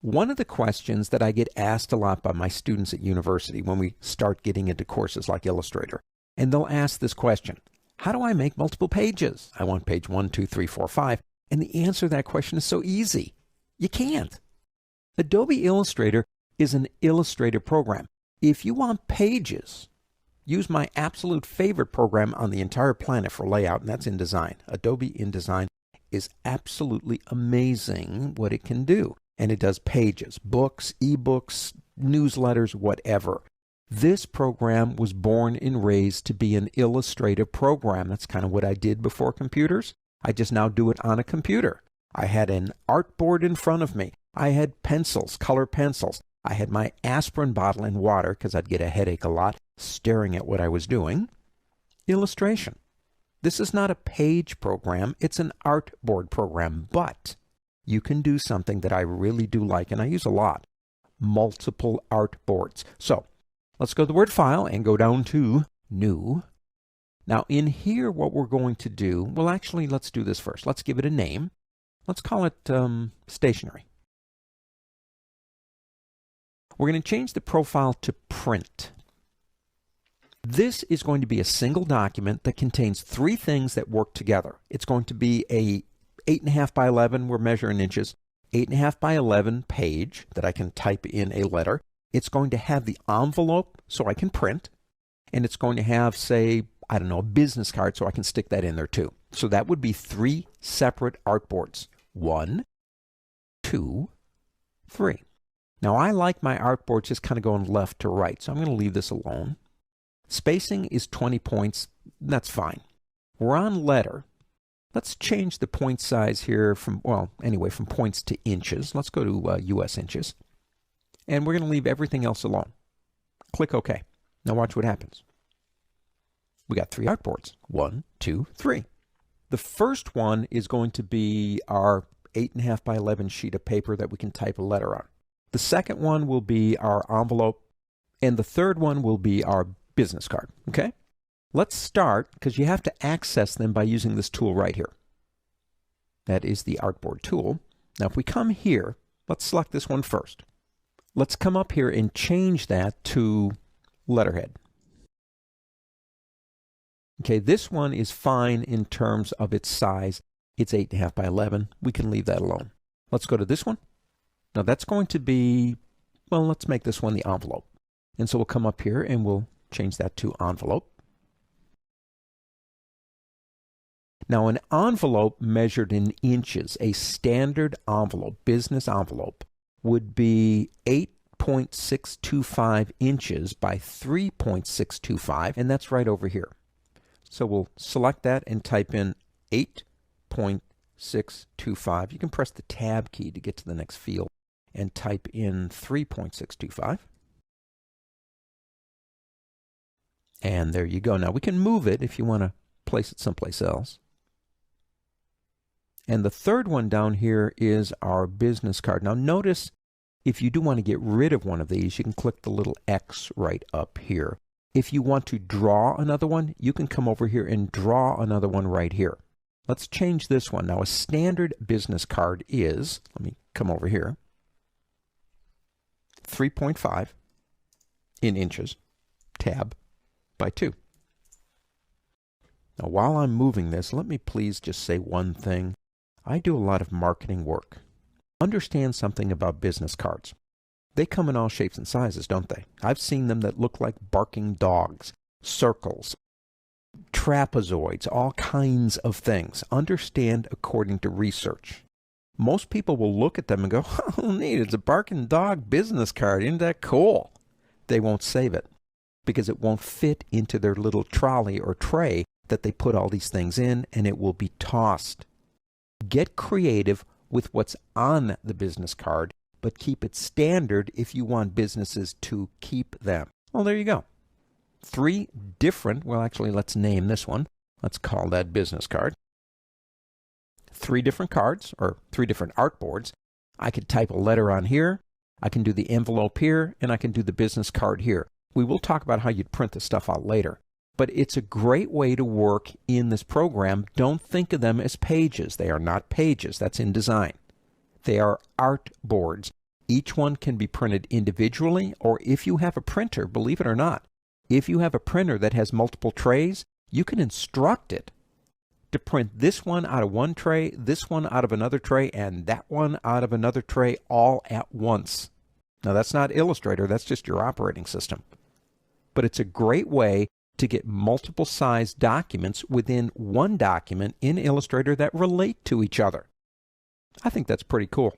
One of the questions that I get asked a lot by my students at university when we start getting into courses like Illustrator, and they'll ask this question: how do I make multiple pages? I want page 1, 2, 3, 4, 5. And the answer to that question is so easy. You can't. Adobe Illustrator is an illustrative program. If you want pages, use my absolute favorite program on the entire planet for layout, and that's InDesign. Adobe InDesign is absolutely amazing what it can do. And it does pages, books, ebooks, newsletters, whatever. This program was born and raised to be an illustrative program. That's kind of what I did before computers. I just now do it on a computer. I had an artboard in front of me. I had pencils, color pencils. I had my aspirin bottle and water because I'd get a headache a lot staring at what I was doing. Illustration. This is not a page program. It's an artboard program, but you can do something that I really do like, and I use a lot: multiple artboards. So let's go to the word File and go down to New. Now in here, what we're going to do, well, actually, let's do this first. Let's give it a name. Let's call it Stationery. We're going to change the profile to Print. This is going to be a single document that contains three things that work together. It's going to be a 8.5 by 11, we're measuring inches, 8.5 by 11 page that I can type in a letter. It's going to have the envelope so I can print, and it's going to have, say, I don't know, a business card so I can stick that in there too. So that would be three separate artboards. 1, 2, 3. Now I like my artboard just kind of going left to right, so I'm going to leave this alone. Spacing is 20 points. That's fine. We're on letter. Let's change the point size here from, well, anyway, from points to inches. Let's go to US inches. And we're going to leave everything else alone. Click OK. Now watch what happens. We got three artboards. 1, 2, 3. The first one is going to be our 8.5 by 11 sheet of paper that we can type a letter on. The second one will be our envelope. And the third one will be our business card. Okay? Let's start, because you have to access them by using this tool right here. That is the artboard tool. Now if we come here, let's select this one first. Let's come up here and change that to letterhead. Okay, this one is fine in terms of its size. It's 8.5 by 11. We can leave that alone. Let's go to this one. Now that's going to be, well, let's make this one the envelope. And so we'll come up here and we'll change that to envelope. Now an envelope measured in inches, a standard envelope, business envelope, would be 8.625 inches by 3.625, and that's right over here. So we'll select that and type in 8.625. You can press the Tab key to get to the next field and type in 3.625. And there you go. Now we can move it if you want to place it someplace else. And the third one down here is our business card. Now notice, if you do want to get rid of one of these, you can click the little X right up here. If you want to draw another one, you can come over here and draw another one right here. Let's change this one. Now a standard business card is, let me come over here, 3.5 in inches, tab, by 2. Now while I'm moving this, let me please just say one thing. I do a lot of marketing work. Understand something about business cards. They come in all shapes and sizes, don't they? I've seen them that look like barking dogs, circles, trapezoids, all kinds of things. Understand according to research. Most people will look at them and go, oh, neat, it's a barking dog business card. Isn't that cool? They won't save it because it won't fit into their little trolley or tray that they put all these things in, and it will be tossed. Get creative with what's on the business card, but keep it standard if you want businesses to keep them. Well, there you go. 3 different, well, actually, let's name this one. Let's call that business card. 3 different cards, or 3 different artboards. I could type a letter on here, I can do the envelope here, and I can do the business card here. We will talk about how you'd print this stuff out later. But it's a great way to work in this program. Don't think of them as pages. They are not pages. That's InDesign. They are artboards. Each one can be printed individually, or if you have a printer, believe it or not, if you have a printer that has multiple trays, you can instruct it to print this one out of one tray, this one out of another tray, and that one out of another tray all at once. Now that's not Illustrator, that's just your operating system. But it's a great way to get multiple size documents within one document in Illustrator that relate to each other. I think that's pretty cool.